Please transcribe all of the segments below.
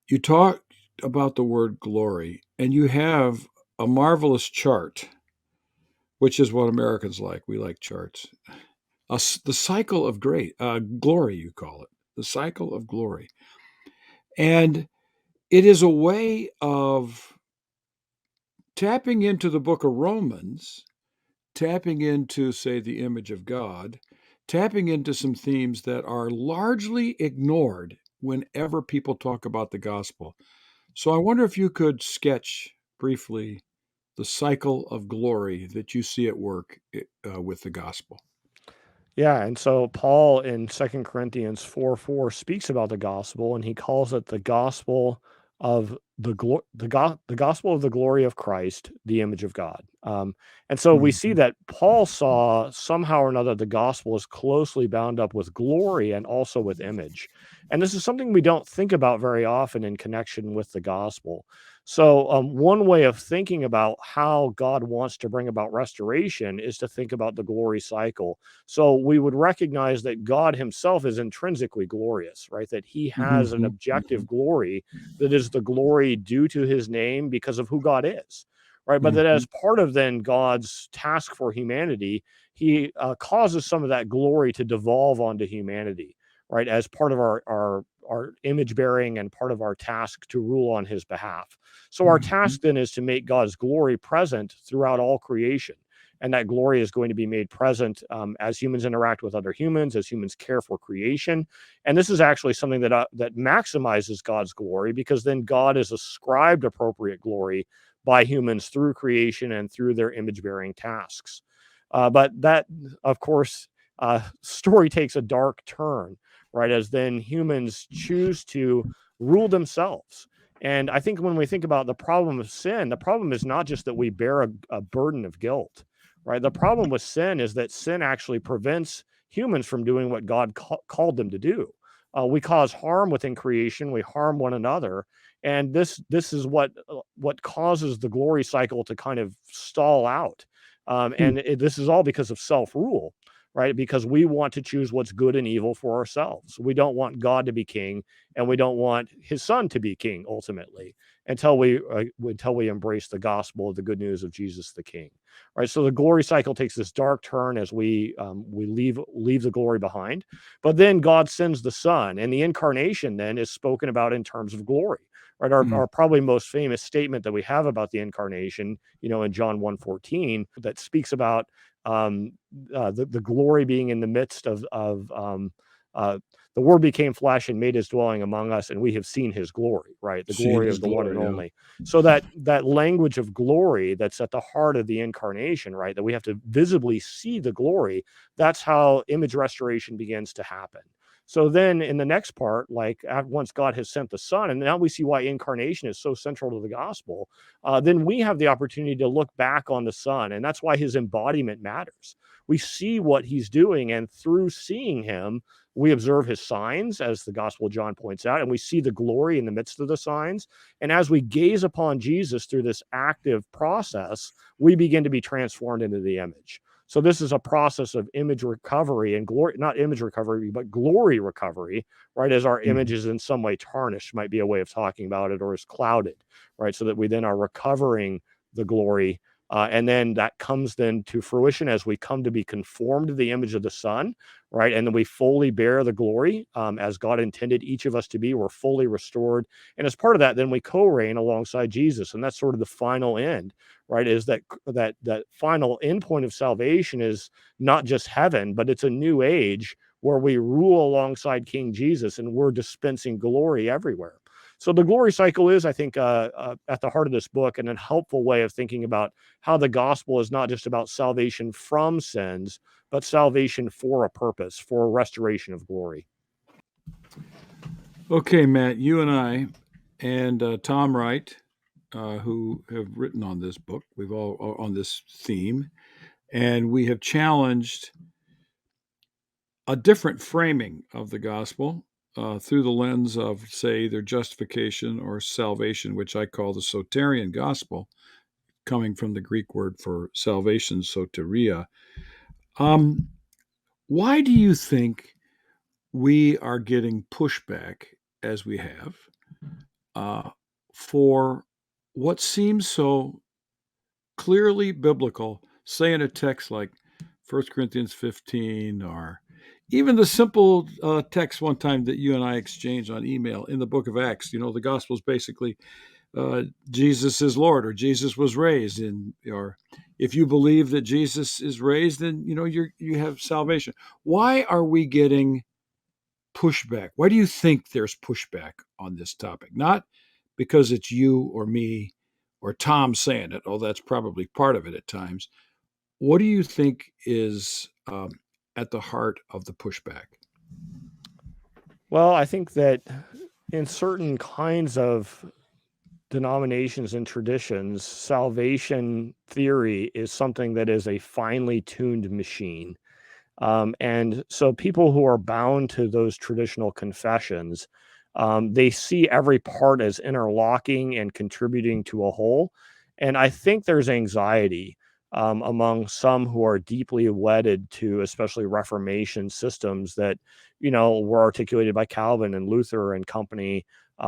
You talk about the word glory, and you have a marvelous chart, which is what Americans like. We like charts. The cycle of glory, you call it, the cycle of glory. And it is a way of tapping into the book of Romans, tapping into, say, the image of God, tapping into some themes that are largely ignored whenever people talk about the gospel. So I wonder if you could sketch briefly the cycle of glory that you see at work with the gospel. Yeah, and so Paul in 2 Corinthians 4:4 speaks about the gospel, and he calls it the gospel of the gospel of the glory of Christ, the image of God. And so we see Mhm. that Paul saw somehow or another the gospel is closely bound up with glory and also with image. And this is something we don't think about very often in connection with the gospel. So, one way of thinking about how God wants to bring about restoration is to think about the glory cycle. So we would recognize that God himself is intrinsically glorious, right? That he has an Mhm. objective Mhm. glory that is the glory due to his name because of who God is, right? But that as Mhm. part of then God's task for humanity, he causes some of that glory to devolve onto humanity, right? As part of our image bearing and part of our task to rule on his behalf. So our Mhm. task then is to make God's glory present throughout all creation, and that glory is going to be made present as humans interact with other humans, as humans care for creation. And this is actually something that maximizes God's glory, because then God is ascribed appropriate glory by humans through creation and through their image bearing tasks. But that, of course, story takes a dark turn, right? As then humans choose to rule themselves. And I think when we think about the problem of sin, the problem is not just that we bear a burden of guilt, right? The problem with sin is that sin actually prevents humans from doing what God called them to do. We cause harm within creation. We harm one another, and this is what causes the glory cycle to kind of stall out. Hmm. This is all because of self rule, right? Because we want to choose what's good and evil for ourselves. We don't want God to be king, and we don't want His Son to be king ultimately until we embrace the gospel of the good news of Jesus the King. Right. So the glory cycle takes this dark turn as we leave the glory behind, but then God sends the Son, and the incarnation then is spoken about in terms of glory. Right. Our probably most famous statement that we have about the incarnation, in John 1:14, that speaks about the glory being in the midst of uh, the Word became flesh and made His dwelling among us, and we have seen His glory. Right, the Seen glory his of the one and glory, yeah. only. So that language of glory that's at the heart of the incarnation, right? That we have to visibly see the glory. That's how image restoration begins to happen. So then in the next part, like once God has sent the Son, and now we see why incarnation is so central to the gospel, then we have the opportunity to look back on the Son, and that's why his embodiment matters. We see what he's doing, and through seeing him, we observe his signs, as the Gospel of John points out, and we see the glory in the midst of the signs. And as we gaze upon Jesus through this active process, we begin to be transformed into the image. So this is a process of image recovery and glory, not image recovery, but glory recovery, right? As our image Mhm. is in some way tarnished, might be a way of talking about it, or is clouded, right? So that we then are recovering the glory. And then that comes then to fruition as we come to be conformed to the image of the Son, right? And then we fully bear the glory as God intended each of us to be. We're fully restored. And as part of that, then we co-reign alongside Jesus. And that's sort of the final end, right? Is that final end point of salvation is not just heaven, but it's a new age where we rule alongside King Jesus, and we're dispensing glory everywhere. So the glory cycle is, I think, at the heart of this book, and a helpful way of thinking about how the gospel is not just about salvation from sins, but salvation for a purpose, for a restoration of glory. Okay, Matt, you and I and Tom Wright, who have written on this book, we've all on this theme, and we have challenged a different framing of the gospel through the lens of, say, their justification or salvation, which I call the soterian gospel, coming from the Greek word for salvation, soteria. Um, why do you think we are getting pushback as we have uh, for what seems so clearly biblical, say in a text like 1 Corinthians 15, or even the simple text one time that you and I exchanged on email in the book of Acts. The gospel is basically Jesus is Lord, or Jesus was raised, or if you believe that Jesus is raised, then you have salvation. Why are we getting pushback? Why do you think there's pushback on this topic? Not because it's you or me or Tom saying it, oh, that's probably part of it at times. What do you think is at the heart of the pushback? Well, I think that in certain kinds of denominations and traditions, salvation theory is something that is a finely tuned machine. And so people who are bound to those traditional confessions, they see every part as interlocking and contributing to a whole. And I think there's anxiety among some who are deeply wedded to, especially Reformation systems that, were articulated by Calvin and Luther and company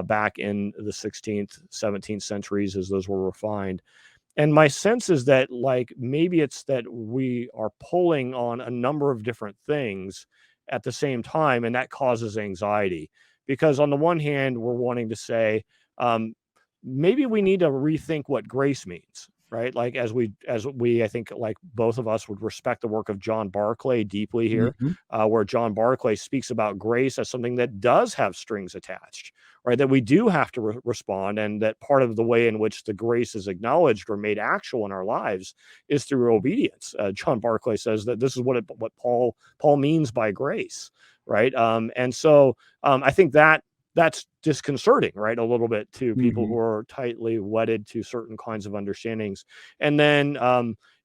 back in the 16th, 17th centuries as those were refined. And my sense is that, like, maybe it's that we are pulling on a number of different things at the same time, and that causes anxiety. Because on the one hand, we're wanting to say, um, maybe we need to rethink what grace means, right? Like as we, I think, like both of us would respect the work of John Barclay deeply here, Hmm. where John Barclay speaks about grace as something that does have strings attached, right? That we do have to respond, and that part of the way in which the grace is acknowledged or made actual in our lives is through obedience. John Barclay says that this is what Paul means by grace, right? And so I think that's disconcerting, right? A little bit to people who Hmm. are tightly wedded to certain kinds of understandings. And then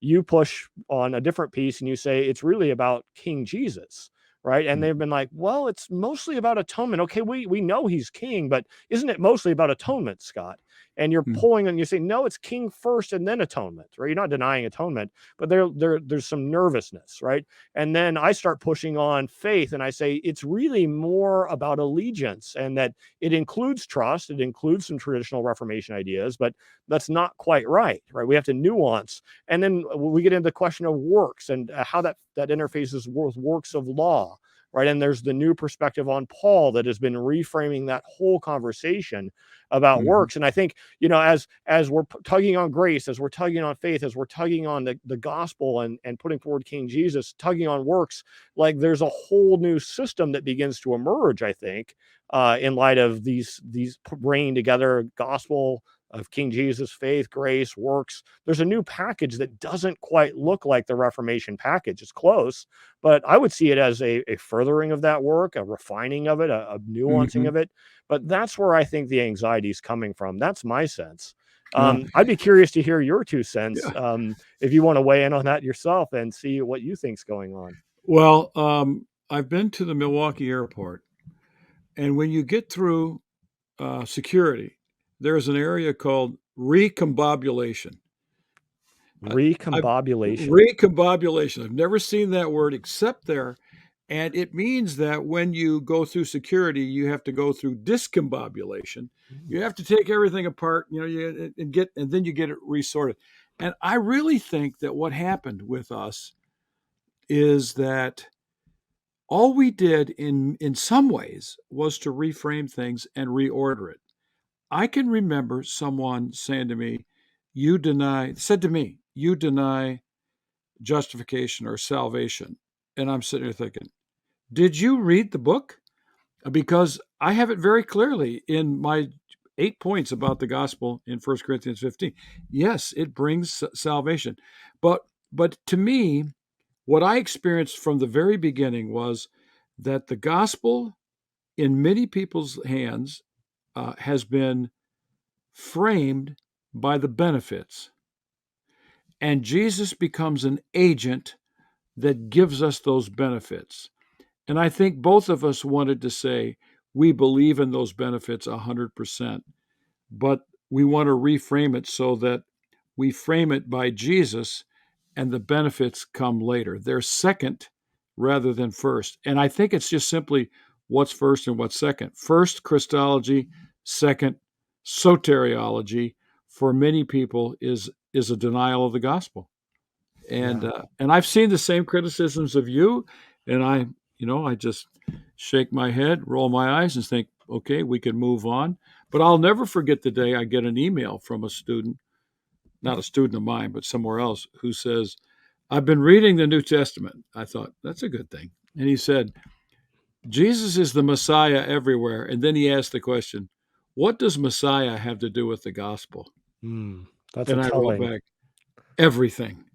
you push on a different piece and you say it's really about King Jesus, right? And they've been like, well, it's mostly about atonement. Okay, we know he's king, but isn't it mostly about atonement, Scott? And you're Hmm. pulling and you say, no, it's king first and then atonement, right? You're not denying atonement, but there's some nervousness, right? And then I start pushing on faith and I say it's really more about allegiance, and that it includes trust, it includes some traditional Reformation ideas, but that's not quite right, right? We have to nuance. And then we get into the question of works and how that interfaces with works of law, right? And there's the new perspective on Paul that has been reframing that whole conversation about Hmm. works. And I think, as we're tugging on grace, as we're tugging on faith, as we're tugging on the gospel and putting forward King Jesus, tugging on works, like there's a whole new system that begins to emerge, I think, in light of these bringing together gospel of King Jesus, faith, grace, works. There's a new package that doesn't quite look like the Reformation package. It's close, but I would see it as a furthering of that work, a refining of it, a nuancing Hmm. of it. But that's where I think the anxiety is coming from. That's my sense. Uh, I'd be curious to hear your 2 cents, yeah. if you want to weigh in on that yourself and see what you think's going on. Well, I've been to the Milwaukee airport, and when you get through security, there's an area called recombobulation. I, I've Recombobulation. recombobulation. I've never seen that word except there, and it means that when you go through security, you have to go through discombobulation. You have to take everything apart, and then you get it resorted. And I really think that what happened with us is that all we did in some ways was to reframe things and reorder it. I can remember someone saying to me, said to me, you deny justification or salvation. And I'm sitting there thinking, did you read the book? Because I have it very clearly in my 8 points about the gospel in 1 Corinthians 15. Yes, it brings salvation. But to me, what I experienced from the very beginning was that the gospel in many people's hands has been framed by the benefits, and Jesus becomes an agent that gives us those benefits. And I think both of us wanted to say we believe in those benefits 100%, but we want to reframe it so that we frame it by Jesus and the benefits come later. They're second rather than first. And I think it's just simply what's first and what's second. First, Christology, second, soteriology for many people is a denial of the gospel. Yeah. And I've seen the same criticisms of you, and I just shake my head, roll my eyes, and think, okay, we can move on. But I'll never forget the day I get an email from a student, not a student of mine, but somewhere else, who says, I've been reading the New Testament. I thought, that's a good thing. And he said, Jesus is the Messiah everywhere. And then he asked the question, what does Messiah have to do with the gospel? Mm, that's a And I wrote telling. back, everything.